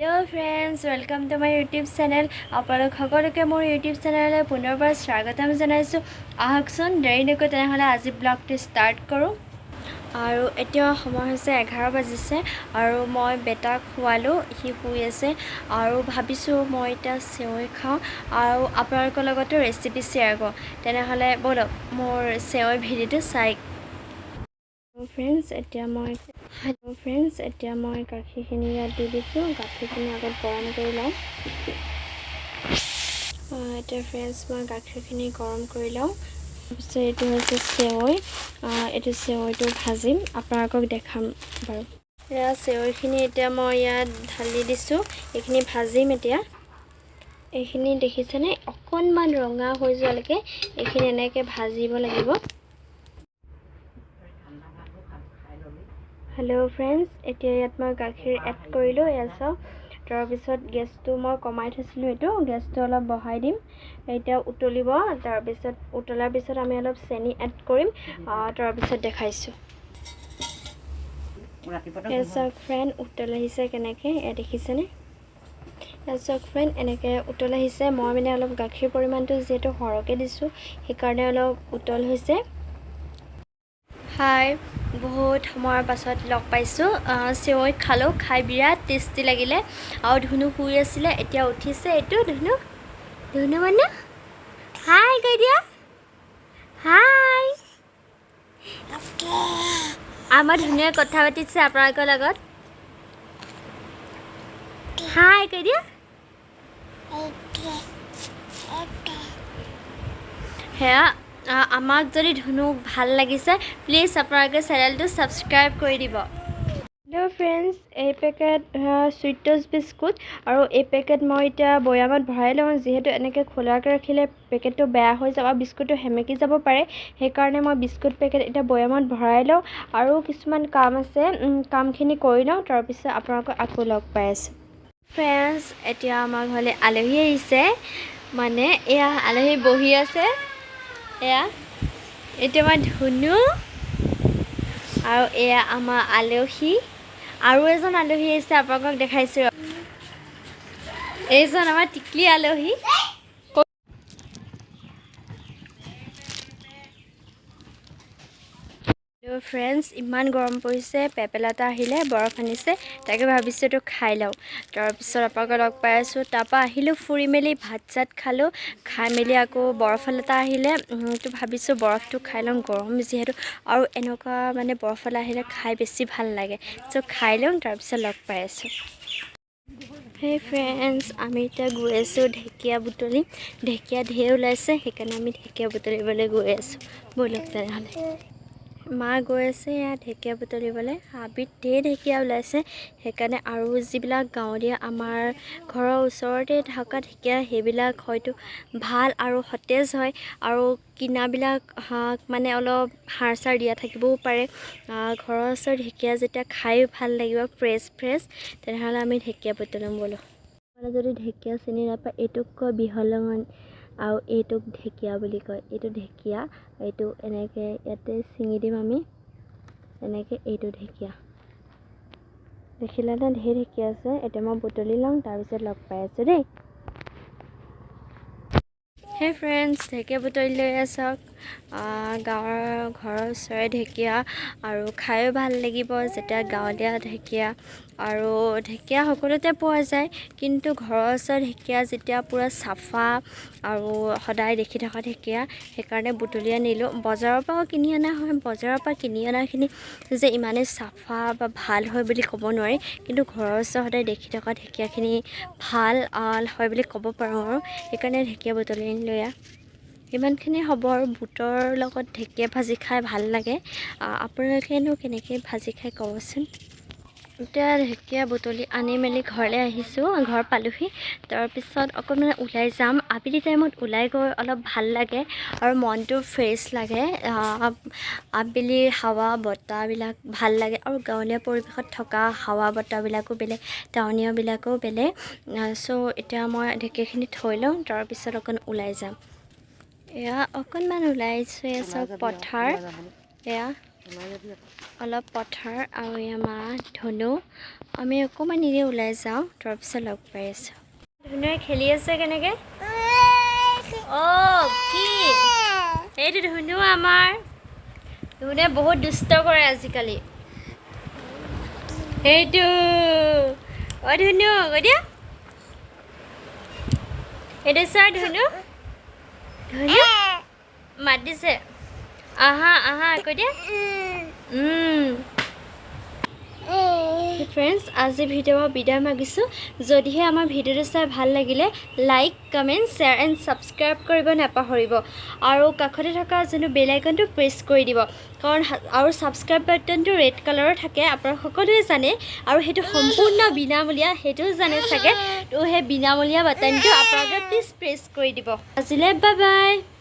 Hello friends, welcome to my YouTube channel. আপোনালোক সকলোকে মোৰ YouTube চেনেললৈ পুনৰবাৰ স্বাগতম জনাইছোঁ। আহকচোন দেৰি নকৰি তেনেহ'লে আজি ব্লগটো ষ্টাৰ্ট কৰোঁ। আৰু এতিয়া সময় হৈছে 11 বাজিছে আৰু মই বেটাক খোৱালোঁ, সি শুই আছে আৰু ভাবিছোঁ মই এতিয়া চেৱৈ খাওঁ আৰু আপোনালোকৰ লগতো ৰেচিপি শ্বেয়াৰ কৰোঁ। তেনেহ'লে বলক মোৰ চেৱৈ ভিডিঅ'টো চাই। ফ্ৰেণ্ডছ এতিয়া মই গাখীৰখিনি ইয়াত দি দিছোঁ। গাখীৰখিনি আগত গৰম কৰি লওঁ। এতিয়া ফ্ৰেণ্ডছ মই গাখীৰখিনি গৰম কৰি লওঁ। তাৰপিছত এইটো হৈছে চেৱৈ। এইটো চেৱৈটো ভাজিম, আপোনালোকক দেখাম বাৰু। এয়া চেৱৈখিনি এতিয়া মই ইয়াত ঢালি দিছোঁ। এইখিনি ভাজিম এতিয়া। এইখিনি দেখিছেনে, অকণমান ৰঙা হৈ যোৱালৈকে এইখিনি এনেকৈ ভাজিব লাগিব। হেল্ল' ফ্ৰেণ্ডছ, এতিয়া ইয়াত মই গাখীৰ এড কৰিলোঁ। এয়া চাওক, তাৰপিছত গেছটো মই কমাই থৈছিলোঁ, এইটো গেছটো অলপ বঢ়াই দিম। এতিয়া উতলিব, তাৰপিছত উতলাৰ পিছত আমি অলপ চেনি এড কৰিম, তাৰপিছত দেখাইছোঁ। এয়া চাওক ফ্ৰেণ্ড, উতল আহিছে কেনেকৈ, এয়া দেখিছেনে? এয়া চাওক ফ্ৰেণ্ড, এনেকৈ উতল আহিছে। মই মানে অলপ গাখীৰ পৰিমাণটো যিহেতু সৰহকৈ দিছোঁ, সেইকাৰণে অলপ উতল হৈছে। হাই, বহুত সময়ৰ পাছত লগ পাইছোঁ। চেৱৈ খালোঁ, খাই বিৰাট টেষ্টি লাগিলে আৰু ধুনু শুই আছিলে, এতিয়া উঠিছে। এইটো ধুনু মানে হাই কৈ দিয়া, হাই। আমাৰ ধুনুৱে কথা পাতিছে আপোনালোকৰ লগত। হাই কৈ দিয়া। সেয়া আমাক যদি ধুনু ভাল লাগিছে, প্লিজ আপোনালোকে চেনেলটো ছাবস্ক্ৰাইব কৰি দিব। হেল্ল' ফ্ৰেণ্ডছ, এই পেকেট চুইটছ বিস্কুট আৰু এই পেকেট মই এতিয়া বৈয়ামত ভৰাই লওঁ। যিহেতু এনেকৈ খোলাকৈ ৰাখিলে পেকেটটো বেয়া হৈ যাব আৰু বিস্কুটটো সেমেকি যাব পাৰে, সেইকাৰণে মই বিস্কুট পেকেট এতিয়া বৈয়ামত ভৰাই লওঁ আৰু কিছুমান কাম আছে, কামখিনি কৰি লওঁ, তাৰপিছত আপোনালোকক আকৌ লগ পাই আছোঁ। ফ্ৰেণ্ডছ, এতিয়া আমাৰ ঘৰলৈ আলহী আহিছে, মানে এয়া আলহী বহি আছে। এয়া এতিয়া মই ধুনু আৰু এয়া আমাৰ আলহী, আৰু এজন আলহী আহিছে, আপোনালোকক দেখাইছোঁ। এইজন আমাৰ টিকলি আলহী। ফ্ৰেণ্ডছ, ইমান গৰম পৰিছে, পেপেলা এটা আহিলে, বৰফ আনিছে, তাকে ভাবিছোঁ এইটো খাই লওঁ। তাৰপিছত আপোনালোকক লগ পাই আছোঁ। তাৰপৰা আহিলোঁ ফুৰি মেলি, ভাত চাত খালোঁ, খাই মেলি আকৌ বৰফৱালা এটা আহিলে, তো ভাবিছোঁ বৰফটো খাই লওঁ, গৰম যিহেতু, আৰু এনেকুৱা মানে বৰফৱালা আহিলে খাই বেছি ভাল লাগে। চ' খাই লওঁ, তাৰপিছত লগ পাই আছোঁ। হেই ফ্ৰেণ্ডছ, আমি এতিয়া গৈ আছোঁ ঢেকীয়া বুটলি। ঢেকীয়া ঢেৰ ওলাইছে, সেইকাৰণে আমি ঢেকীয়া বুটলিবলৈ গৈ আছোঁ। ব'লক তেনেহ'লে। মা গৈ আছে ইয়াত ঢেকীয়া বুটলিবলৈ। হাবিত ঢেৰ ঢেকীয়া ওলাইছে, সেইকাৰণে আৰু যিবিলাক গাঁৱলীয়া আমাৰ ঘৰৰ ওচৰতে থকা ঢেকীয়া, সেইবিলাক হয়তো ভাল আৰু সতেজ হয়, আৰু কিনাবিলাক মানে অলপ সাৰ চাৰ দিয়া থাকিবও পাৰে। ঘৰৰ ওচৰৰ ঢেকীয়া যেতিয়া খাই ভাল লাগিব, ফ্ৰেছ, তেনেহ'লে আমি ঢেকীয়া বুটলিম ব'লো। মানে যদি ঢেকীয়া চিনি নাপায়, এইটোক কয় বিহলঙনি আৰু এইটোক ঢেকীয়া বুলি কয়। এইটো ঢেকীয়া, এইটো এনেকৈ ইয়াতে ছিঙি দিম আমি, এনেকৈ। এইটো ঢেকীয়া দেখিলেনে, ঢেৰ ঢেকীয়া আছে। এতিয়া মই বুটলি লওঁ, তাৰপিছত লগ পাই আছোঁ দেই। হেই ফ্ৰেণ্ডছ, ঢেকীয়া বুটলি লৈ চাওক, ঘৰৰ ওচৰৰে ঢেকীয়া, আৰু খায়ো ভাল লাগিব যেতিয়া গাঁৱলীয়া ঢেকীয়া। আৰু ঢেকীয়া সকলোতে পোৱা যায়, কিন্তু ঘৰৰ ওচৰৰ ঢেকীয়া যেতিয়া পূৰা চাফা আৰু সদায় দেখি থকা ঢেকীয়া, সেইকাৰণে বুটলি আনিলোঁ। বজাৰৰ পৰাও কিনি অনা হয়, বজাৰৰ পৰা কিনি অনাখিনি যে ইমানেই চাফা বা ভাল হয় বুলি ক'ব নোৱাৰি, কিন্তু ঘৰৰ ওচৰত সদায় দেখি থকা ঢেকীয়াখিনি ভাল হয় বুলি ক'ব পাৰোঁ, আৰু সেইকাৰণে ঢেকীয়া বুটলি আনিলোঁ। ইমানখিনি হ'ব, আৰু বুটৰ লগত ঢেকীয়া ভাজি খাই ভাল লাগে। আপোনালোকেনো কেনেকৈ ভাজি খাই ক'বচোন। এতিয়া ঢেকীয়া বুটলি আনি মেলি ঘৰলৈ আহিছোঁ, ঘৰ পালোহি। তাৰপিছত অকণমান ওলাই যাম। আবেলি টাইমত ওলাই গৈ অলপ ভাল লাগে আৰু মনটো ফ্ৰেছ লাগে। আবেলিৰ হাৱা বতাহবিলাক ভাল লাগে, আৰু গাঁৱলীয়া পৰিৱেশত থকা হাৱা বতাহবিলাকো বেলেগ, টাউনীয়াবিলাকো বেলেগ। চ' এতিয়া মই ঢেকীয়াখিনি থৈ লওঁ, তাৰপিছত অকণ ওলাই যাম। এয়া অকণমান ওলাইছোঁ, এয়া চব পথাৰ। এয়া অলপ পথাৰ আৰু আমাৰ ধনু আমি অকণমান নিজে ওলাই যাওঁ তাৰপিছত লগ পাই আছোঁ ধনুৱে খেলি আছে কেনেকৈ অ' কি এইটো ধনু আমাৰ ধনুৱে বহুত দুষ্ট কৰে আজিকালি সেইটো অ' ধনু কৈ দিয়া এইটো চাৰ ধনু ধনু মাত দিছে আহা আহা কৈ দিয়া ফ্ৰেণ্ডছ আজি ভিডিঅ' বিদায় মাগিছোঁ যদিহে আমাৰ ভিডিঅ'টো চাই ভাল লাগিলে like comment share and subscribe কৰিব নাপাহৰিব আৰু কাষতে থকা যোনটো বেল আইকনটো প্ৰেছ কৰি দিব কাৰণ আৰু ছাবস্ক্ৰাইব বাটনটো ৰেড কালাৰৰ থাকে আপোনালোক সকলোৱে জানে আৰু সেইটো সম্পূৰ্ণ বিনামূলীয়া সেইটোও জানে চাগে তো সেই বিনামূলীয়া বাটনটো আপোনালোকে প্লিজ প্ৰেছ কৰি দিব আজিলৈ বাই বাই